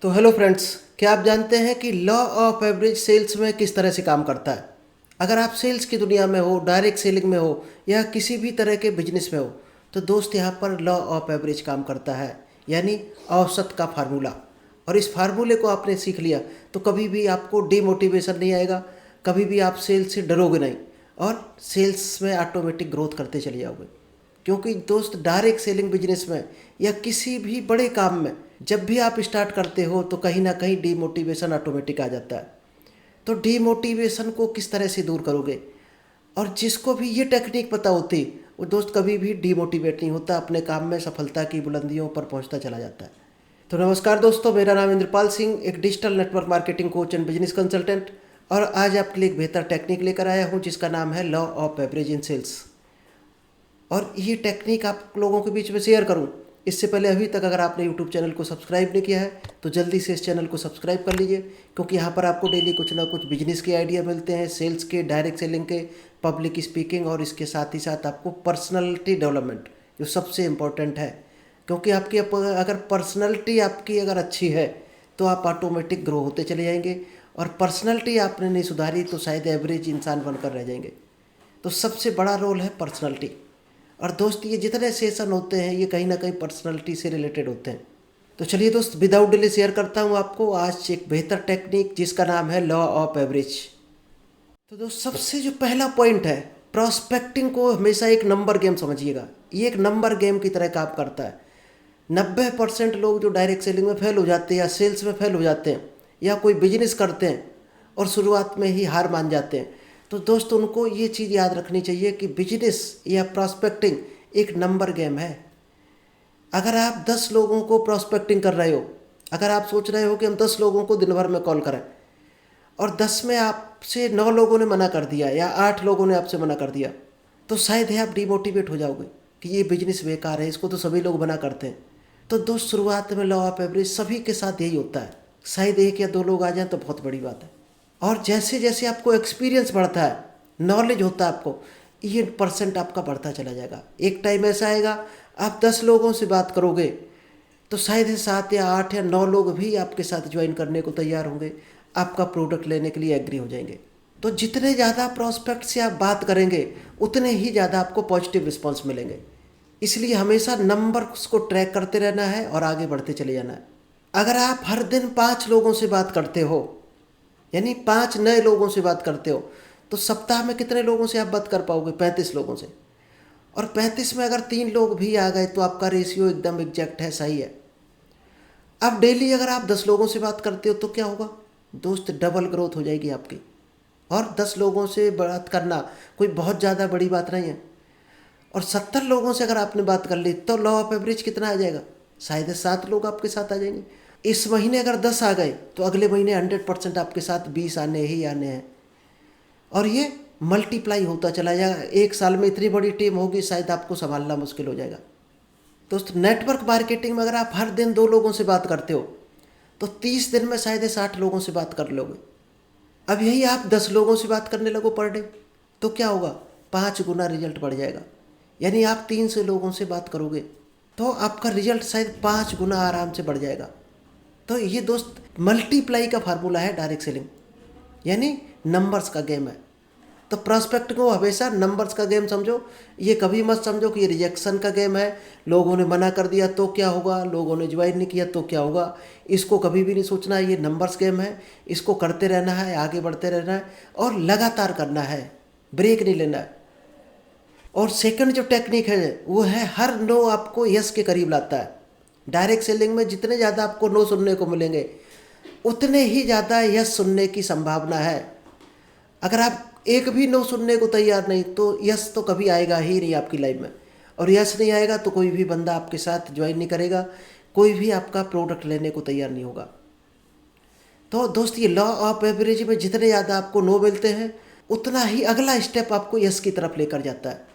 तो hello friends, क्या आप जानते हैं कि लॉ ऑफ एवरेज सेल्स में किस तरह से काम करता है। अगर आप सेल्स की दुनिया में हो, डायरेक्ट सेलिंग में हो या किसी भी तरह के बिजनेस में हो, तो दोस्त यहाँ पर लॉ ऑफ एवरेज काम करता है, यानी औसत का फार्मूला। और इस फार्मूले को आपने सीख लिया तो कभी भी आपको डीमोटिवेशन नहीं आएगा, कभी भी आप सेल्स से डरोगे नहीं और सेल्स में ऑटोमेटिक ग्रोथ करते चले जाओगे। क्योंकि दोस्त डायरेक्ट सेलिंग बिजनेस में या किसी भी बड़े काम में जब भी आप स्टार्ट करते हो तो कहीं ना कहीं डीमोटिवेशन ऑटोमेटिक आ जाता है। तो डीमोटिवेशन को किस तरह से दूर करोगे, और जिसको भी ये टेक्निक पता होती वो दोस्त कभी भी डीमोटिवेट नहीं होता, अपने काम में सफलता की बुलंदियों पर पहुंचता चला जाता है। तो नमस्कार दोस्तों, मेरा नाम इंद्रपाल सिंह, एक digital network marketing coach and business consultant, और आज आपके लिए एक बेहतर टेक्निक लेकर आया हूँ जिसका नाम है law of average in sales. और ये टेक्निक आप लोगों के बीच में शेयर करूं, इससे पहले अभी तक अगर आपने यूट्यूब चैनल को सब्सक्राइब नहीं किया है तो जल्दी से इस चैनल को सब्सक्राइब कर लीजिए, क्योंकि यहाँ पर आपको डेली कुछ ना कुछ बिजनेस के आइडिया मिलते हैं, सेल्स के, डायरेक्ट सेलिंग के, पब्लिक स्पीकिंग, और इसके साथ ही साथ आपको पर्सनैलिटी डेवलपमेंट जो सबसे इम्पोर्टेंट है। क्योंकि आपकी अगर पर्सनैलिटी आपकी अगर अच्छी है तो आप ऑटोमेटिक ग्रो होते चले जाएंगे, और पर्सनैलिटी आपने नहीं सुधारी तो शायद एवरेज इंसान बनकर रह जाएंगे। तो सबसे बड़ा रोल है पर्सनैलिटी। और दोस्त ये जितने सेशन होते हैं ये कहीं ना कहीं पर्सनालिटी से रिलेटेड होते हैं। तो चलिए दोस्त, विदाउट डिले शेयर करता हूँ आपको आज एक बेहतर टेक्निक जिसका नाम है लॉ ऑफ एवरेज। तो दोस्त, सबसे जो पहला पॉइंट है, प्रॉस्पेक्टिंग को हमेशा एक नंबर गेम समझिएगा। ये एक नंबर गेम की तरह काम करता है। 90% लोग जो डायरेक्ट सेलिंग में फेल हो जाते हैं या सेल्स में फेल हो जाते हैं या कोई बिजनेस करते हैं और शुरुआत में ही हार मान जाते हैं, तो दोस्त उनको ये चीज़ याद रखनी चाहिए कि बिजनेस या प्रॉस्पेक्टिंग एक नंबर गेम है। अगर आप 10 लोगों को प्रॉस्पेक्टिंग कर रहे हो, अगर आप सोच रहे हो कि हम 10 लोगों को दिन भर में कॉल करें और 10 में आपसे 9 लोगों ने मना कर दिया या 8 लोगों ने आपसे मना कर दिया, तो शायद ही आप डिमोटिवेट हो जाओगे कि ये बिजनेस बेकार है, इसको तो सभी लोग मना करते हैं। तो दोस्त, शुरुआत में लॉ ऑफ एवरेज सभी के साथ यही होता है, शायद 1 या 2 लोग आ जाएं तो बहुत बड़ी बात है। और जैसे जैसे आपको एक्सपीरियंस बढ़ता है, नॉलेज होता है आपको, ये परसेंट आपका बढ़ता चला जाएगा। एक टाइम ऐसा आएगा आप 10 लोगों से बात करोगे तो शायद ही 7 या 8 या 9 लोग भी आपके साथ ज्वाइन करने को तैयार होंगे, आपका प्रोडक्ट लेने के लिए एग्री हो जाएंगे। तो जितने ज़्यादा प्रॉस्पेक्ट से आप बात करेंगे उतने ही ज़्यादा आपको पॉजिटिव रिस्पॉन्स मिलेंगे। इसलिए हमेशा नंबर्स को ट्रैक करते रहना है और आगे बढ़ते चले जाना है। अगर आप हर दिन 5 लोगों से बात करते हो, यानी 5 नए लोगों से बात करते हो, तो सप्ताह में कितने लोगों से आप बात कर पाओगे? 35 लोगों से। और 35 में अगर 3 लोग भी आ गए तो आपका रेशियो एकदम एग्जैक्ट है, सही है। अब डेली अगर आप 10 लोगों से बात करते हो तो क्या होगा दोस्त? डबल ग्रोथ हो जाएगी आपकी। और 10 लोगों से बात करना कोई बहुत ज़्यादा बड़ी बात नहीं है। और 70 लोगों से अगर आपने बात कर ली तो लॉ ऑफ एवरेज कितना आ जाएगा? शायद 7 लोग आपके साथ आ जाएंगे। इस महीने अगर 10 आ गए तो अगले महीने 100% आपके साथ 20 आने ही आने हैं, और ये मल्टीप्लाई होता चला जाएगा। एक साल में इतनी बड़ी टीम होगी, शायद आपको संभालना मुश्किल हो जाएगा। दोस्त, नेटवर्क मार्केटिंग में अगर आप हर दिन 2 लोगों से बात करते हो तो 30 दिन में शायद 60 लोगों से बात कर लोगे। अब यही आप 10 लोगों से बात करने लगो पर डे, तो क्या होगा? 5 गुना रिजल्ट बढ़ जाएगा। यानी आप 300 लोगों से बात करोगे तो आपका रिजल्ट शायद 5 गुना आराम से बढ़ जाएगा। तो ये दोस्त मल्टीप्लाई का फार्मूला है डायरेक्ट सेलिंग, यानी नंबर्स का गेम है। तो प्रॉस्पेक्ट को हमेशा नंबर्स का गेम समझो। ये कभी मत समझो कि ये रिजेक्शन का गेम है, लोगों ने मना कर दिया तो क्या होगा, लोगों ने ज्वाइन नहीं किया तो क्या होगा। इसको कभी भी नहीं सोचना है। ये नंबर्स गेम है, इसको करते रहना है, आगे बढ़ते रहना है और लगातार करना है, ब्रेक नहीं लेना है। और सेकंड जो टेक्निक है वो है हर नो आपको यस के करीब लाता है। डायरेक्ट सेलिंग में जितने ज़्यादा आपको नो सुनने को मिलेंगे उतने ही ज़्यादा यस सुनने की संभावना है। अगर आप एक भी नो सुनने को तैयार नहीं तो यस तो कभी आएगा ही नहीं आपकी लाइफ में, और यस नहीं आएगा तो कोई भी बंदा आपके साथ ज्वाइन नहीं करेगा, कोई भी आपका प्रोडक्ट लेने को तैयार नहीं होगा। तो दोस्त, ये लॉ ऑफ एवरेज में जितने ज़्यादा आपको नो मिलते हैं उतना ही अगला स्टेप आपको यस की तरफ लेकर जाता है।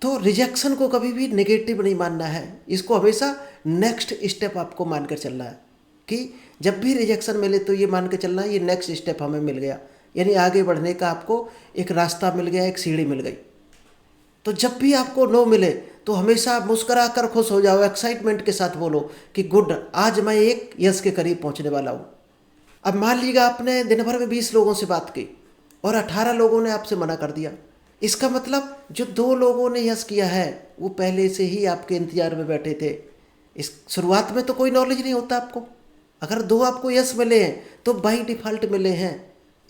तो रिजेक्शन को कभी भी नेगेटिव नहीं मानना है, इसको हमेशा नेक्स्ट स्टेप आपको मानकर चलना है कि जब भी रिजेक्शन मिले तो ये मान के चलना है ये नेक्स्ट स्टेप हमें मिल गया, यानी आगे बढ़ने का आपको एक रास्ता मिल गया, एक सीढ़ी मिल गई। तो जब भी आपको नो मिले तो हमेशा मुस्कुरा कर खुश हो जाओ, एक्साइटमेंट के साथ बोलो कि गुड, आज मैं एक यस के करीब पहुंचने वाला हूँ। अब मान लीजिएगा आपने दिन भर में 20 लोगों से बात की और 18 लोगों ने आपसे मना कर दिया। इसका मतलब जो 2 लोगों ने यस किया है वो पहले से ही आपके इंतजार में बैठे थे। इस शुरुआत में तो कोई नॉलेज नहीं होता आपको। अगर 2 आपको यस मिले हैं तो बाई डिफ़ॉल्ट मिले हैं।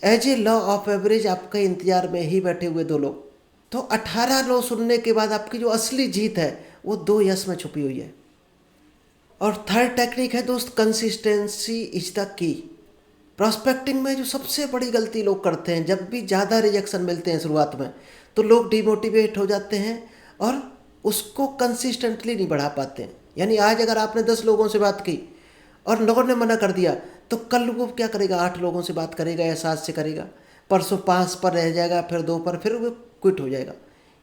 As a law of average आपके इंतजार में ही बैठे हुए 2 लोग। तो 18 नो सुनने के बाद आपकी जो असली जीत है वो 2 यस में छुपी हुई है। और थर्ड टेक्निक है दोस्त, consistency is the key. Prospecting में जो सबसे बड़ी गलती लोग करते हैं, जब भी ज़्यादा रिजेक्शन मिलते हैं शुरुआत में तो लोग डिमोटिवेट हो जाते हैं और उसको कंसिस्टेंटली नहीं बढ़ा पाते हैं। यानी आज अगर आपने 10 लोगों से बात की और लोगों ने मना कर दिया तो कल वो क्या करेगा, 8 लोगों से बात करेगा या 7 से करेगा, परसों 5 पर रह जाएगा, फिर 2 पर, फिर वो क्विट हो जाएगा।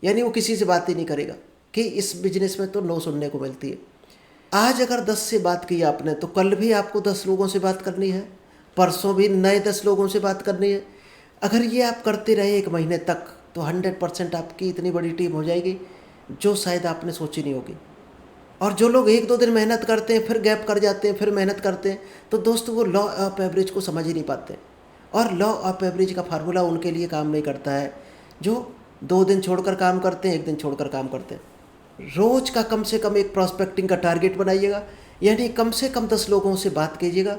यानी वो किसी से बात ही नहीं करेगा कि इस बिजनेस में तो नो सुनने को मिलती है। आज अगर 10 से बात की आपने तो कल भी आपको 10 लोगों से बात करनी है, परसों भी नए 10 लोगों से बात करनी है। अगर ये आप करते रहे 1 महीने तक तो 100% आपकी इतनी बड़ी टीम हो जाएगी जो शायद आपने सोची नहीं होगी। और जो लोग 1-2 दिन मेहनत करते हैं, फिर गैप कर जाते हैं, फिर मेहनत करते हैं, तो दोस्तों वो लॉ ऑफ एवरेज को समझ ही नहीं पाते। और लॉ ऑफ एवरेज का फार्मूला उनके लिए काम नहीं करता है जो 2 दिन छोड़कर काम करते हैं, 1 दिन छोड़कर काम करते हैं। रोज़ का कम से कम एक प्रॉस्पेक्टिंग का टारगेट बनाइएगा, यानी कम से कम 10 लोगों से बात कीजिएगा।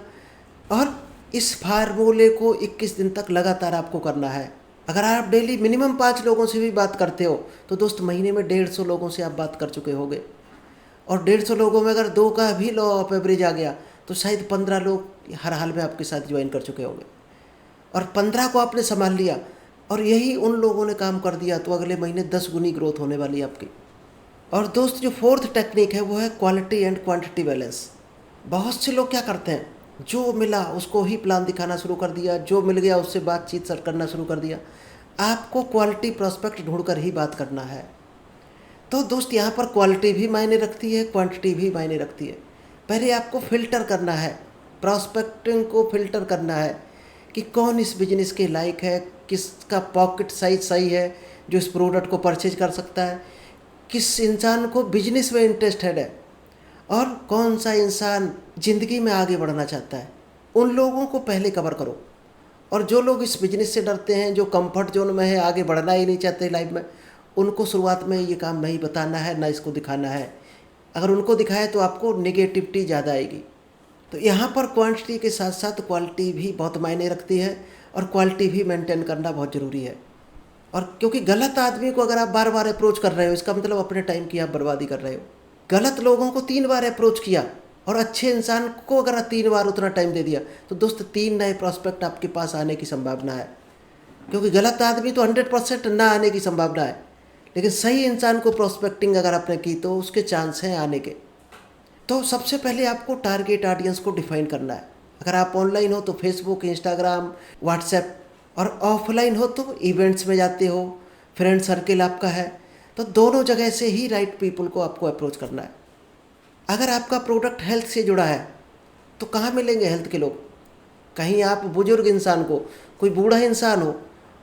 और इस फार्मूले को 21 दिन तक लगातार आपको करना है। अगर आप डेली मिनिमम 5 लोगों से भी बात करते हो तो दोस्त महीने में 150 लोगों से आप बात कर चुके होंगे। और 150 लोगों में अगर 2 का भी लॉ ऑफ एवरेज आ गया तो शायद 15 लोग हर हाल में आपके साथ ज्वाइन कर चुके होंगे। और 15 को आपने संभाल लिया और यही उन लोगों ने काम कर दिया तो अगले महीने 10 गुनी ग्रोथ होने वाली है आपकी। और दोस्त जो फोर्थ टेक्निक है वो है क्वालिटी एंड क्वांटिटी बैलेंस। बहुत से लोग क्या करते हैं, जो मिला उसको ही प्लान दिखाना शुरू कर दिया, जो मिल गया उससे बातचीत सर करना शुरू कर दिया। आपको क्वालिटी प्रोस्पेक्ट ढूंढकर ही बात करना है। तो दोस्त यहाँ पर क्वालिटी भी मायने रखती है, क्वांटिटी भी मायने रखती है। पहले आपको फ़िल्टर करना है, प्रॉस्पेक्टिंग को फ़िल्टर करना है कि कौन इस बिजनेस के लायक है, किसका पॉकेट साइज सही है जो इस प्रोडक्ट को परचेज कर सकता है, किस इंसान को बिजनेस में इंटरेस्टेड है और कौन सा इंसान ज़िंदगी में आगे बढ़ना चाहता है। उन लोगों को पहले कवर करो। और जो लोग इस बिजनेस से डरते हैं, जो कंफर्ट जोन में है, आगे बढ़ना ही नहीं चाहते लाइफ में, उनको शुरुआत में ये काम नहीं बताना है, ना इसको दिखाना है। अगर उनको दिखाए तो आपको नेगेटिविटी ज़्यादा आएगी। तो यहाँ पर क्वांटिटी के साथ साथ क्वालिटी भी बहुत मायने रखती है और क्वालिटी भी मेंटेन करना बहुत ज़रूरी है। और क्योंकि गलत आदमी को अगर आप बार बार अप्रोच कर रहे हो, इसका मतलब अपने टाइम की आप बर्बादी कर रहे हो। गलत लोगों को 3 बार अप्रोच किया और अच्छे इंसान को अगर 3 बार उतना टाइम दे दिया तो दोस्त 3 नए प्रॉस्पेक्ट आपके पास आने की संभावना है। क्योंकि गलत आदमी तो 100% ना आने की संभावना है, लेकिन सही इंसान को प्रॉस्पेक्टिंग अगर आपने की तो उसके चांस हैं आने के। तो सबसे पहले आपको टारगेट ऑडियंस को डिफाइन करना है। अगर आप ऑनलाइन हो तो फेसबुक, इंस्टाग्राम, व्हाट्सएप, और ऑफलाइन हो तो इवेंट्स में जाते हो, फ्रेंड सर्किल आपका है, तो दोनों जगह से ही राइट पीपल को आपको अप्रोच करना है। अगर आपका प्रोडक्ट हेल्थ से जुड़ा है तो कहाँ मिलेंगे हेल्थ के लोग? कहीं आप बुजुर्ग इंसान को, कोई बूढ़ा इंसान हो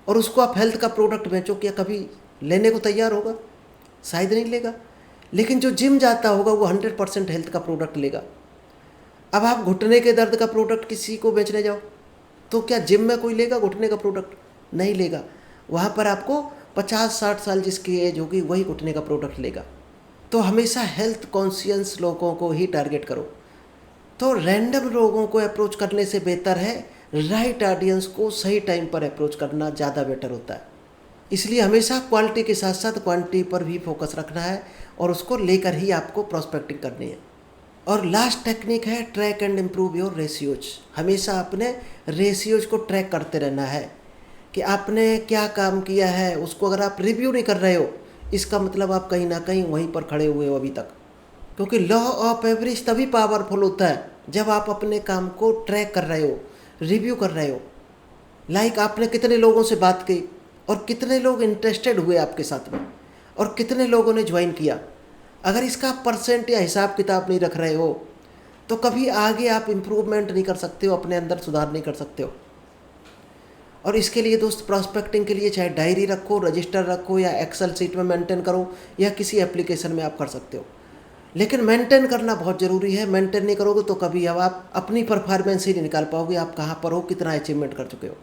और उसको आप हेल्थ का प्रोडक्ट बेचो, क्या कभी लेने को तैयार होगा? शायद नहीं लेगा। लेकिन जो जिम जाता होगा वो 100% हेल्थ का प्रोडक्ट लेगा। अब आप घुटने के दर्द का प्रोडक्ट किसी को बेचने जाओ तो क्या जिम में कोई लेगा घुटने का प्रोडक्ट? नहीं लेगा। वहाँ पर आपको 50-60 साल जिसकी एज होगी वही घुटने का प्रोडक्ट लेगा। तो हमेशा हेल्थ कॉन्शियस लोगों को ही टारगेट करो। तो रैंडम लोगों को अप्रोच करने से बेहतर है राइट ऑडियंस को सही टाइम पर अप्रोच करना ज़्यादा बेटर होता है। इसलिए हमेशा क्वालिटी के साथ साथ क्वांटिटी पर भी फोकस रखना है और उसको लेकर ही आपको प्रॉस्पेक्टिंग करनी है। और लास्ट टेक्निक है track and improve your ratios. हमेशा अपने रेशियोज को ट्रैक करते रहना है कि आपने क्या काम किया है। उसको अगर आप रिव्यू नहीं कर रहे हो इसका मतलब आप कहीं ना कहीं वहीं पर खड़े हुए हो अभी तक। क्योंकि लॉ ऑफ एवरेज तभी पावरफुल होता है जब आप अपने काम को ट्रैक कर रहे हो, रिव्यू कर रहे हो। लाइक आपने कितने लोगों से बात की और कितने लोग इंटरेस्टेड हुए आपके साथ में और कितने लोगों ने ज्वाइन किया। अगर इसका परसेंट या हिसाब किताब नहीं रख रहे हो तो कभी आगे आप इम्प्रूवमेंट नहीं कर सकते हो, अपने अंदर सुधार नहीं कर सकते हो। और इसके लिए दोस्त प्रॉस्पेक्टिंग के लिए चाहे डायरी रखो, रजिस्टर रखो, या एक्सेल शीट में मेंटेन करो, या किसी एप्लीकेशन में आप कर सकते हो। लेकिन मेंटेन करना बहुत ज़रूरी है। मेंटेन नहीं करोगे तो कभी अब आप अपनी परफॉर्मेंस ही नहीं निकाल पाओगे, आप कहाँ पर हो, कितना अचीवमेंट कर चुके हो।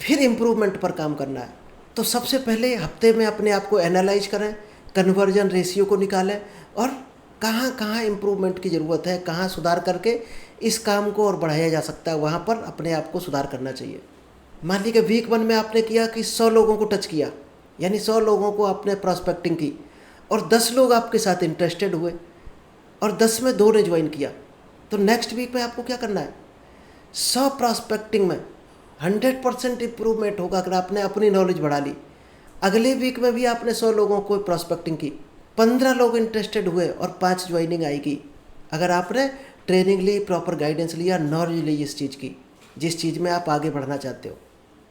फिर इम्प्रूवमेंट पर काम करना है। तो सबसे पहले हफ्ते में अपने आप को एनालाइज करें, कन्वर्जन रेशियो को निकालें, और कहाँ कहाँ इम्प्रूवमेंट की ज़रूरत है, कहाँ सुधार करके इस काम को और बढ़ाया जा सकता है, वहाँ पर अपने आप को सुधार करना चाहिए। मान लीजिए वीक 1 में आपने किया कि 100 लोगों को टच किया, यानी 100 लोगों को आपने प्रॉस्पेक्टिंग की, और 10 लोग आपके साथ इंटरेस्टेड हुए, और 10 में 2 ने ज्वाइन किया। तो नेक्स्ट वीक में आपको क्या करना है, 100 प्रॉस्पेक्टिंग में 100% इम्प्रूवमेंट होगा अगर आपने अपनी नॉलेज बढ़ा ली। अगले वीक में भी आपने 100 लोगों को प्रॉस्पेक्टिंग की, 15 लोग इंटरेस्टेड हुए और 5 ज्वाइनिंग आएगी। अगर आपने ट्रेनिंग ली, प्रॉपर गाइडेंस लिया, नॉलेज ली इस चीज़ की, जिस चीज़ में आप आगे बढ़ना चाहते हो।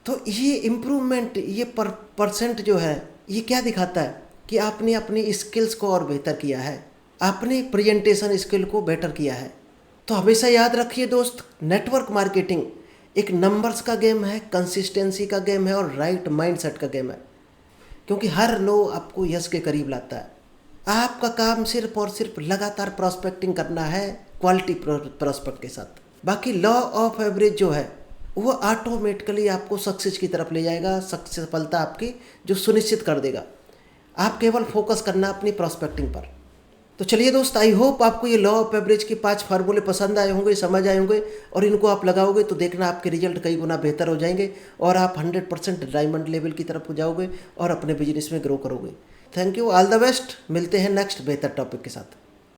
तो ये इम्प्रूवमेंट, ये परसेंट जो है, ये क्या दिखाता है कि आपने अपनी स्किल्स को और बेहतर किया है, आपने प्रेजेंटेशन स्किल को बेटर किया है। तो हमेशा याद रखिए दोस्त, नेटवर्क मार्केटिंग एक नंबर्स का गेम है, कंसिस्टेंसी का गेम है, और राइट माइंडसेट का गेम है। क्योंकि हर नो आपको यस के करीब लाता है। आपका काम सिर्फ और सिर्फ लगातार प्रॉस्पेक्टिंग करना है, क्वालिटी प्रॉस्पेक्ट के साथ। बाकी लॉ ऑफ एवरेज जो है वो ऑटोमेटिकली आपको सक्सेस की तरफ ले जाएगा, सफलता आपकी जो सुनिश्चित कर देगा। आप केवल फोकस करना अपनी प्रॉस्पेक्टिंग पर। तो चलिए दोस्त, आई होप आपको ये लॉ ऑफ एवरेज के 5 फार्मूले पसंद आए होंगे, समझ आए होंगे, और इनको आप लगाओगे तो देखना आपके रिजल्ट कई गुना बेहतर हो जाएंगे, और आप 100% डायमंड लेवल की तरफ हो जाओगे और अपने बिजनेस में ग्रो करोगे। Thank you, all the best. मिलते हैं नेक्स्ट बेहतर टॉपिक के साथ।